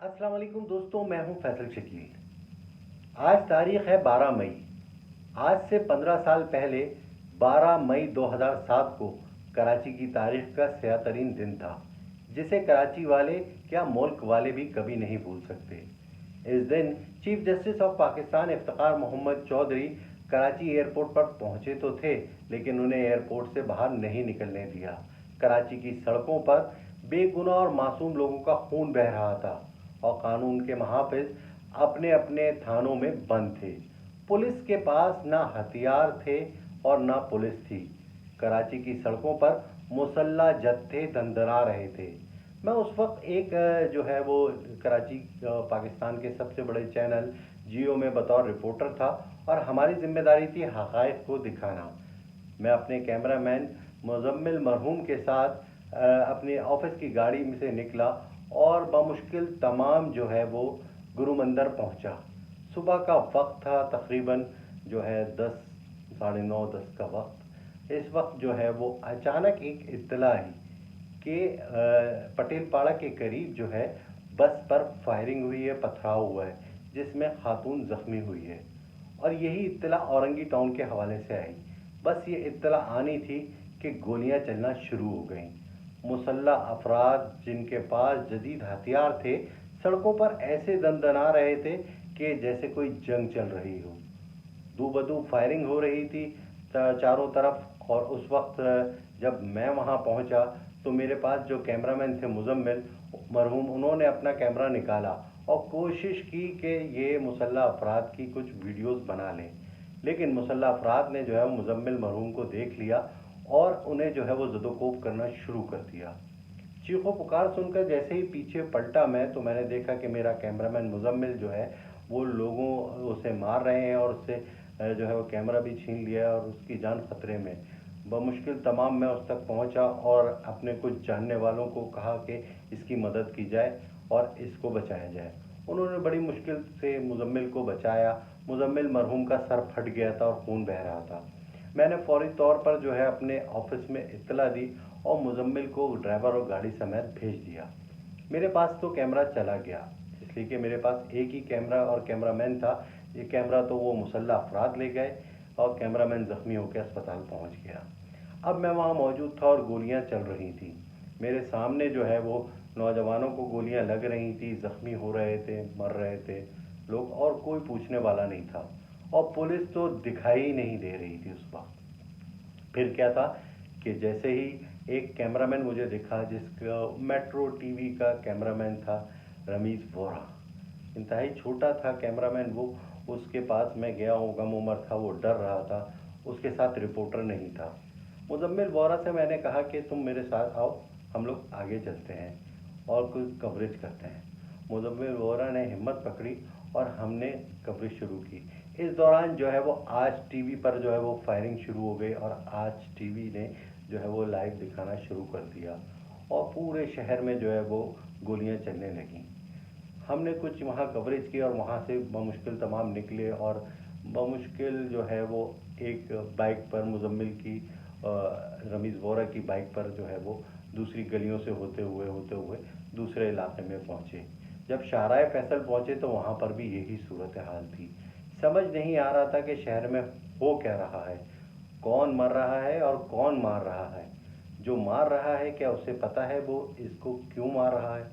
अस्सलाम वालेकुम दोस्तों, मैं हूं फैसल शकील। आज तारीख है 12 मई। आज से 15 साल पहले 12 मई 2007 को कराची की तारीख का स्याह तरीन दिन था, जिसे कराची वाले क्या मुल्क वाले भी कभी नहीं भूल सकते। इस दिन chief justice of Pakistan Iftikhar Mohammad Chaudhry Karachi airport पर पहुंचे तो थे, लेकिन उन्हें एयरपोर्ट से बाहर नहीं निकलने दिया। कराची की सड़कों पर बेगुनाह और मासूम लोगों का खून बह रहा था और कानून के महाफिज अपने अपने थानों में बंद थे। पुलिस के पास ना हथियार थे और ना पुलिस थी। कराची की सड़कों पर मुसल्ला जत्थे दंदरा रहे थे। मैं उस वक्त एक जो है वो कराची पाकिस्तान के सबसे बड़े चैनल जियो में बतौर रिपोर्टर था और हमारी जिम्मेदारी थी हक़ाइक़ को दिखाना। मैं अपने कैमरामैन मुज़म्मिल मरहूम के साथ अपने ऑफिस की गाड़ी में से निकला और बमुश्किल तमाम जो है वो गुरु मंदिर पहुंचा। सुबह का वक्त था, तकरीबन जो है 10 साढ़े 9 10 का वक्त। इस वक्त जो है वो अचानक एक इत्तला आई कि पटेल पाड़ा के करीब जो है बस पर फायरिंग हुई है, पथराव हुआ है, जिसमें खातून ज़ख्मी हुई है। और यही इत्तला औरंगी टाउन के हवाले से आई। बस ये इत्तला आनी थी कि गोलियां चलना शुरू हो गईं। मुसल्ला अफराद जिनके पास जदीद हथियार थे, सड़कों पर ऐसे दंदना रहे थे कि जैसे कोई जंग चल रही हो। दो बदू फायरिंग हो रही थी चारों तरफ। और उस वक्त जब मैं वहां पहुंचा तो मेरे पास जो कैमरामैन थे मुज़म्मिल मरहूम, उन्होंने अपना कैमरा निकाला और कोशिश की कि ये मुसल्ला अफराद की कुछ वीडियोस बना लें, लेकिन मुसल्ला अफराद ने जो है मुज़म्मिल मरहूम को देख लिया और उन्हें जो है वो ज़दोकोब करना शुरू कर दिया। चीखो पुकार सुनकर जैसे ही पीछे पलटा मैं, तो मैंने देखा कि मेरा कैमरामैन मुज़म्मिल जो है वो लोगों उसे मार रहे हैं और उससे जो है वो कैमरा भी छीन लिया और उसकी जान खतरे में। बमुश्किल तमाम मैं उस तक पहुंचा और अपने कुछ जानने वालों को कहा कि इसकी मदद की जाए और इसको बचाया जाए। उन्होंने बड़ी मुश्किल से मुज़म्मिल को बचाया। मुज़म्मिल मरहूम का सर फट गया था और खून बह रहा था। मैंने फौरी तौर पर जो है अपने ऑफिस में इत्तला दी और मुज़म्मिल को ड्राइवर और गाड़ी समेत भेज दिया। मेरे पास तो कैमरा चला गया, इसलिए कि मेरे पास एक ही कैमरा और कैमरामैन था। ये कैमरा तो वो मुसल्ला अफराद ले गए और कैमरामैन ज़ख्मी होकर अस्पताल पहुंच गया। अब मैं वहां मौजूद था और गोलियां चल रही थी। मेरे सामने जो है वो नौजवानों को गोलियां लग रही थी, ज़ख्मी हो रहे थे, मर रहे थे लोग, और कोई पूछने वाला नहीं था। और पुलिस तो दिखाई ही नहीं दे रही थी उस वक्त। फिर क्या था कि जैसे ही एक कैमरामैन मुझे दिखा, जिसका मेट्रो टीवी का कैमरामैन था, रमीज़ वोरा। इंतहाई छोटा था कैमरामैन वो। उसके पास मैं गया हूँ, गम उम्र था, वो डर रहा था। उसके साथ रिपोर्टर नहीं था। मुज़म्मिल वोरा से मैंने कहा कि तुम मेरे साथ आओ, हम लोग आगे चलते हैं और कुछ कवरेज करते हैं। मुज़म्मिल वोरा ने हिम्मत पकड़ी और हमने कवरेज शुरू की। इस दौरान जो है वो आज टीवी पर जो है वो फायरिंग शुरू हो गई और आज टीवी ने जो है वो लाइव दिखाना शुरू कर दिया और पूरे शहर में जो है वो गोलियां चलने लगीं। हमने कुछ वहाँ कवरेज की और वहाँ से बमुश्किल तमाम निकले और बमुश्किल जो है वो एक बाइक पर मुज़म्मिल की रमीज़ वोरा की बाइक पर जो है वो दूसरी गलियों से होते हुए दूसरे इलाके में पहुँचे। जब शाहराह फैसल पहुँचे तो वहाँ पर भी यही सूरत हाल थी। समझ नहीं आ रहा था कि शहर में हो क्या रहा है, कौन मर रहा है और कौन मार रहा है। जो मार रहा है क्या उसे पता है वो इसको क्यों मार रहा है?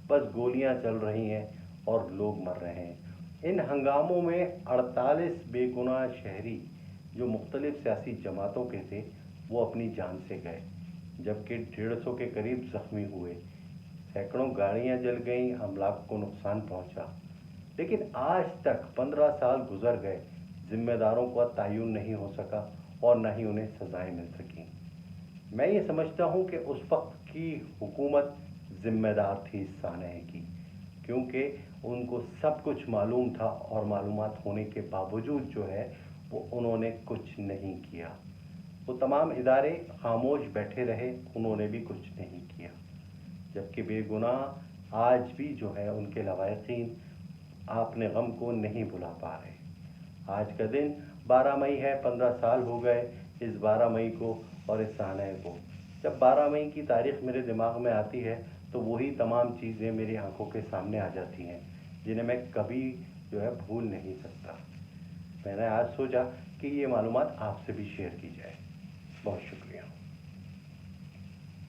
बस गोलियां चल रही हैं और लोग मर रहे हैं। इन हंगामों में 48 बेगुनाह शहरी जो मुख्तलिफ सियासी जमातों के थे वो अपनी जान से गए, जबकि 150 के करीब ज़ख्मी हुए। सैकड़ों गाड़ियां जल गईं, अमलाक को नुकसान पहुंचा। लेकिन आज तक 15 साल गुजर गए, जिम्मेदारों का तयन नहीं हो सका और न ही उन्हें सजाएं मिल सकीं। मैं ये समझता हूँ कि उस वक्त की हुकूमत जिम्मेदार थी इस सानहे की, क्योंकि उनको सब कुछ मालूम था और मालूमात होने के बावजूद जो है वो उन्होंने कुछ नहीं किया। वो तमाम इदारे खामोश बैठे रहे, उन्होंने भी कुछ नहीं किया। जबकि बेगुनाह आज भी जो है उनके लवाहिकीन अपने गम को नहीं भुला पा रहे। आज का दिन 12 मई है, 15 साल हो गए इस 12 मई को और इस सानहे को। जब 12 मई की तारीख मेरे दिमाग में आती है तो تو وہی تمام چیزیں میری آنکھوں کے سامنے آ جاتی ہیں جنہیں میں کبھی بھول نہیں سکتا۔ میں نے آج سوچا کہ یہ معلومات آپ سے بھی شیئر کی جائے۔ بہت شکریہ۔